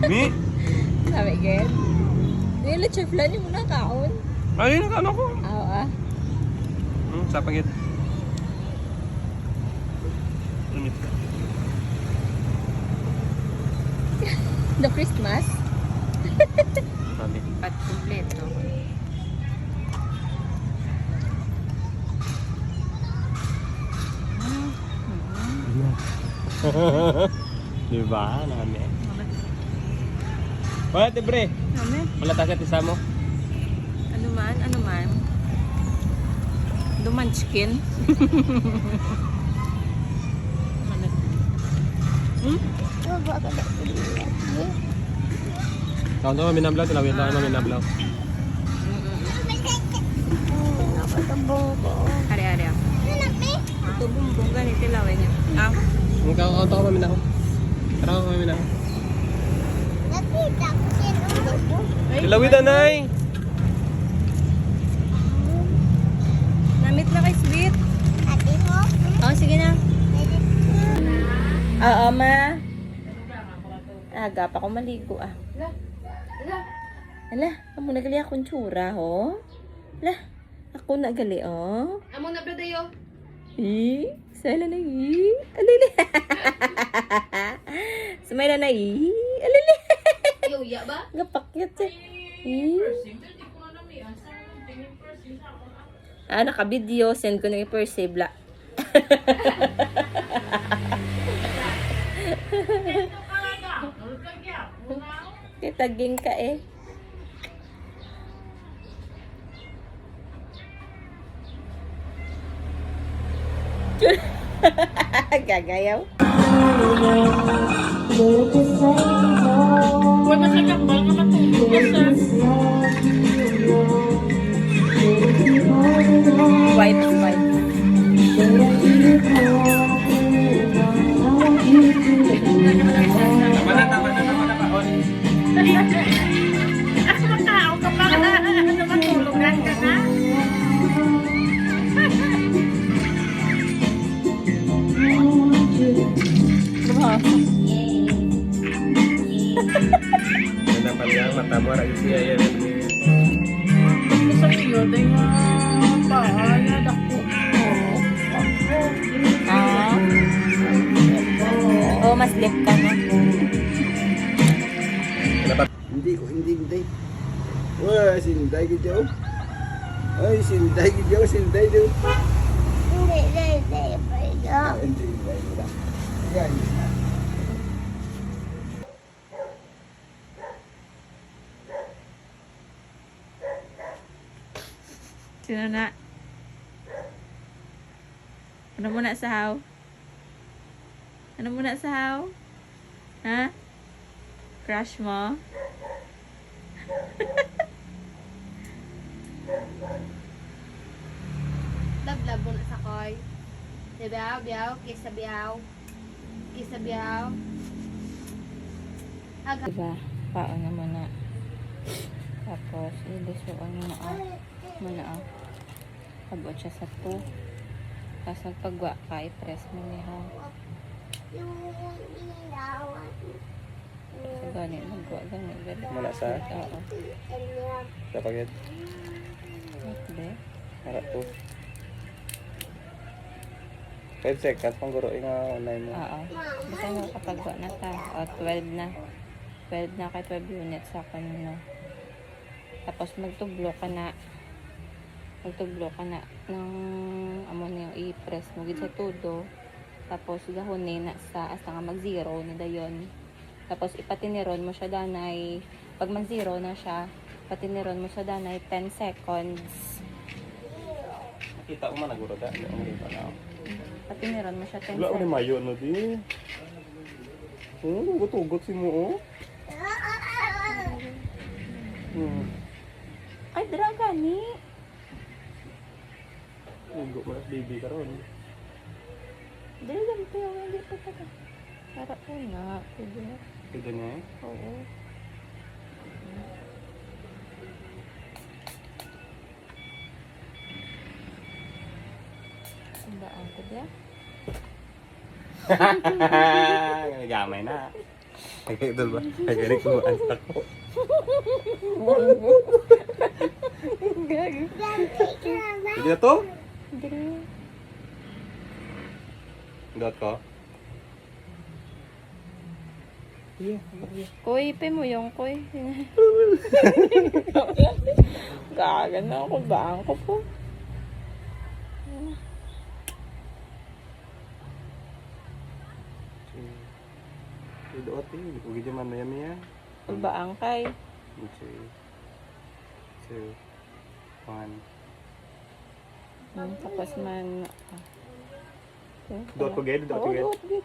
Mi? Sabi again. Yung leche flan yung muna kaon. Ayun ang ano ko. Oo Sa pagit. Limit ka. The Christmas. Mami. Pat kompleto. Diba? Nami. Wala, Debre. Nami? Wala tagat isa mo. Ano man? Ano man? Dumanchkin. Kaunta mo minablaw, tinawid lang namin minablaw. Ari-ari. Ito bumbong ganito laway niya. Kaunta ko maminaw. Tara ko maminaw. Tilawid anay! Namit na kay sweet. Oh, sige na. Oo, ma. Aga pa ako maligo ah. Ala, amo na gali akong tsura, ho? Ala, ako na gali, oh. Amo na ba dayo? Sala na alili. Sumay na alili. Yuya ba? Gapakyat siya. Naka-video. Send ko na i-perceive la. Kitaging ka eh. Gagayaw. Wala ka kapal nga matulog ka sa... White. Tama na paon. As matao ka pa na matulugan ka na. Ganda pa niya, mata mo, rayo siya yan. Sa iyo, day nga paaya dako. Mas lip ka na. Hindi. Wah, sinday gitu. Ay, sinday gitu, sinday tu. Hindi. Yan. Sino na? Ano mo na sahaw? Ano mo na sahaw? Ha? Crush mo? Lab mo na sa koy. Biyaw, kisa biyaw. Aga. Diba? Paon na muna. Tapos, ilisuan mo na muna Pagod siya sa 2. Tapos magpagwa ka, i-press mo niya. So, gani, nagwa, gani, gani. Muna sa? Oo. Sa pagid. Hindi. Harap po. 5 seconds, pang guro nga online mo. Oo. Basta mo kapag na ta. O, 12 na. 12 na kay 12 units ako no. Tapos magtublo ka na. Magtublo ka na ng amo na yung i-press mo gid sa tudo. Tapos gahunin na sa asa nga mag-zero na dayon. Tapos ipatiniron mo siya danay. Pag mag-zero na siya, patiniron mo siya danay 10 seconds. Kita ko man naguro da. Hindi ko makita na. Patiniron mo siya 10 Wala ko ni seconds. mayo no di. Ugot-ugot si mo oh. Ay, dira gani. Ugot mo na baby karon. Dili lang ito yung hindi pa pa. Para po na. Pwede na. Pwede na eh. Oo. Ang daan ko diya. Gamay na. Ay, idol ba? Ay, galing ko anak ko. Gago. Pwede na to? Dili. Dot ko? Koy, pe mo yung koy. Gaga na ako. Baan ko po. Dot eh. Huwag di man na yan. Baan kay. 3, 2, 1. Tapos man. Dot ko gid, dot ko gid. Oo, dot gid.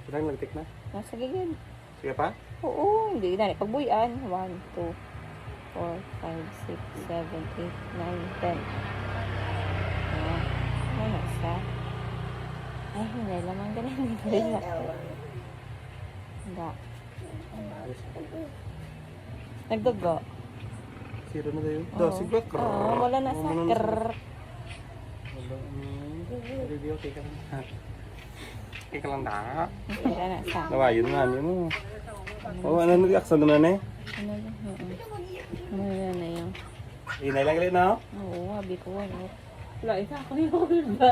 Parang nagtik na. Nasa gigid. Sige pa? Oo, hindi na. Pagbuyan. 1, 2, 4, 5, 6, 7, 8, 9, 10. Ayan. Ano sa? Ay, hindi lamang ganun. Hindi rin na. Hindi. Nagdugo. Zero na tayo. Oo. Do, sige. Oo, wala na sa krrrr. Hindi, okay ka lang. Okay ka lang na. Wala na sa. Nawayon nga niyo mo. Oo, ano nag-action naman eh? Ano yun? Oo. Ano yan na yun? Inay lang ulit na. Oo, habi ko. Ano? Wala, isa ako yung ba?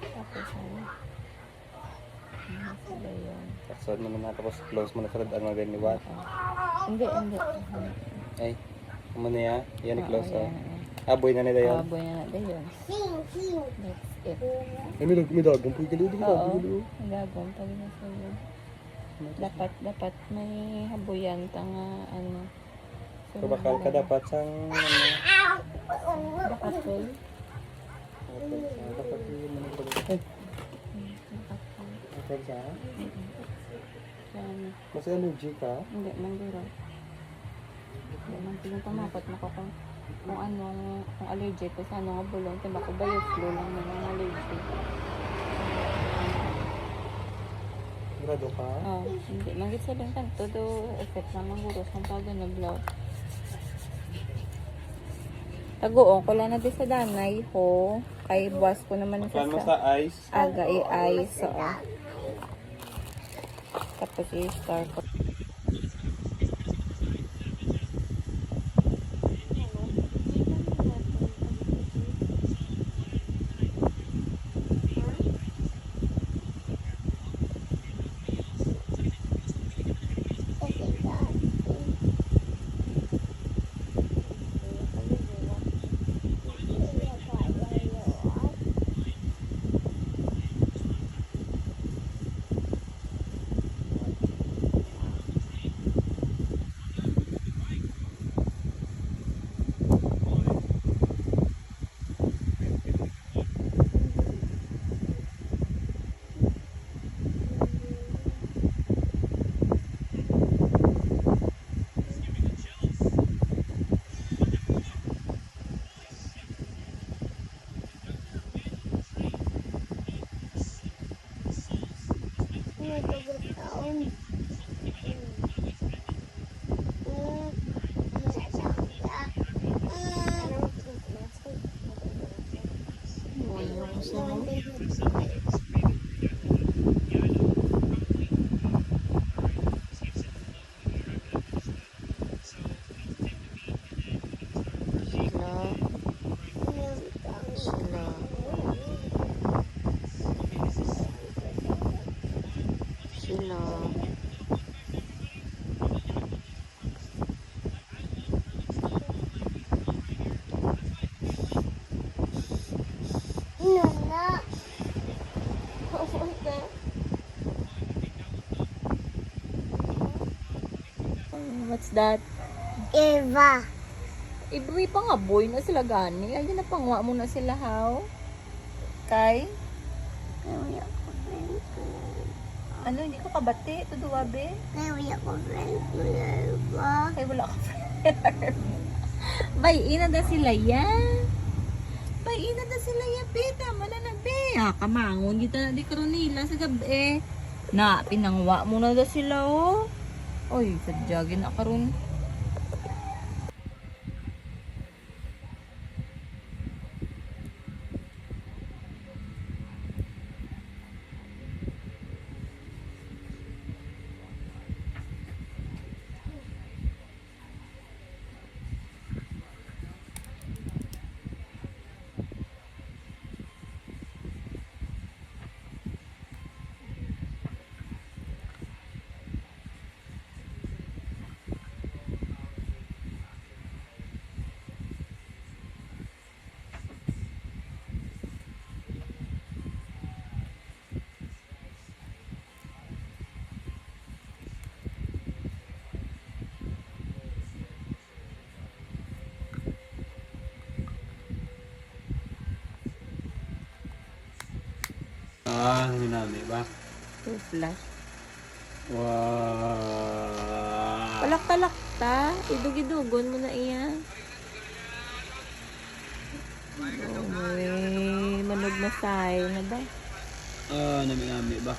Tapos ano? Ano sila yun? Action mo na tapos close mo na sa ang mga ganyan ni Wat. Hindi, hindi. Ay, ano na yan? Yan i-close Oo, oh. yan, yan. Aboy na nila yun. Boy na natin yun. That's it. Ay, may dagong po yung Oo. Gagawin pa rin sa iyo. Dapat may habuyan tanga ano. Kabakal ka dapat sang ano. Bakatol. Dapat yun. Bakal sa? Yan. Mas allergy ka? Hindi, mandura. Hindi, mantingin pamakot mo kung anong kung allergic ko sa ano nga bulong. Tiba ko ba yung flu lang na ng allergy. Grado ka? Oh, hindi. Magit sa bintang todo effect na manguros ng pag na blood. Taguong ko lang na di sa danay ho. Kay buwas ko naman Makan mo sa ice. aga i-ice. So, tapos i-star ko. What's that? Eva. Ibuwi pa nga boy na sila gani. Ayun na pangwa mo na sila how? Kay? Kaya ko friend ko. Ano, hindi ka kabati? Tuduwa be? Kaya ko friend ko na ba? Kay wala ka friend. Bayin na da sila yan. Bayin na da sila yan be. Tama na na be. Kamangon kita na di karon nila sa gabi. Na, pinangwa mo na da sila oh. Oy, sadyagin na karon. Hinami ba? Toothbrush. Wow. Palak-talakta. Idug-idugon mo na iya. Oy, manog na say na ba? Nami-nami ba?